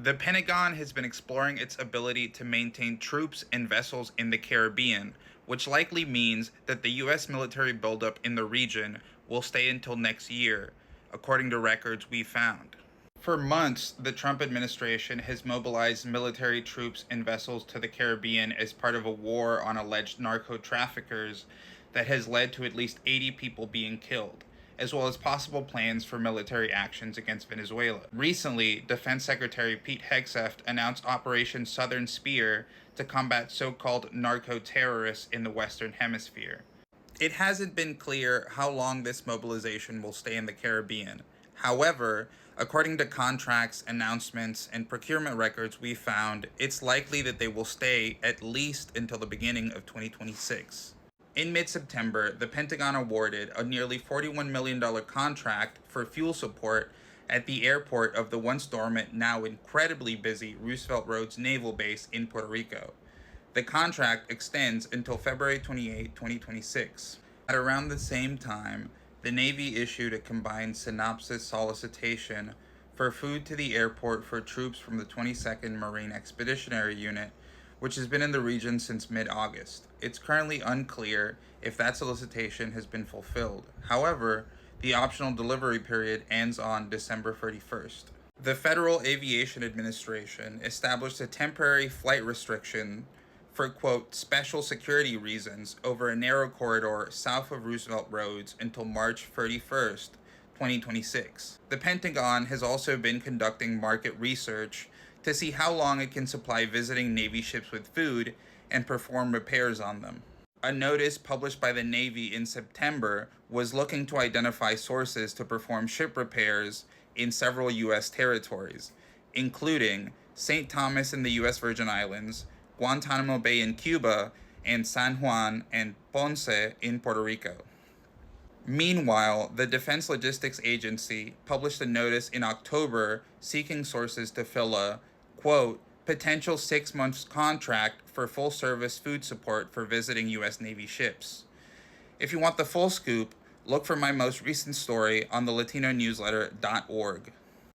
The Pentagon has been exploring its ability to maintain troops and vessels in the Caribbean, which likely means that the U.S. military buildup in the region will stay until next year, according to records we found. For months, the Trump administration has mobilized military troops and vessels to the Caribbean as part of a war on alleged narco-traffickers that has led to at least 80 people being killed, as well as possible plans for military actions against Venezuela. Recently, Defense Secretary Pete Hegseth announced Operation Southern Spear to combat so-called narco-terrorists in the Western Hemisphere. It hasn't been clear how long this mobilization will stay in the Caribbean. However, according to contracts, announcements, and procurement records we found, it's likely that they will stay at least until the beginning of 2026. In mid-September, the Pentagon awarded a nearly $41 million contract for fuel support at the airport of the once dormant, now incredibly busy Roosevelt Roads Naval Base in Puerto Rico. The contract extends until February 28, 2026. At around the same time, the Navy issued a combined synopsis solicitation for food to the airport for troops from the 22nd Marine Expeditionary Unit, which has been in the region since mid-August. It's currently unclear if that solicitation has been fulfilled. However, the optional delivery period ends on December 31st. The Federal Aviation Administration established a temporary flight restriction for, quote, special security reasons over a narrow corridor south of Roosevelt Roads until March 31st, 2026. The Pentagon has also been conducting market research to see how long it can supply visiting Navy ships with food and perform repairs on them. A notice published by the Navy in September was looking to identify sources to perform ship repairs in several U.S. territories, including St. Thomas in the U.S. Virgin Islands, Guantanamo Bay in Cuba, and San Juan and Ponce in Puerto Rico. Meanwhile, the Defense Logistics Agency published a notice in October seeking sources to fill a, quote, potential 6 months contract for full-service food support for visiting U.S. Navy ships. If you want the full scoop, look for my most recent story on the Latino Newsletter.org.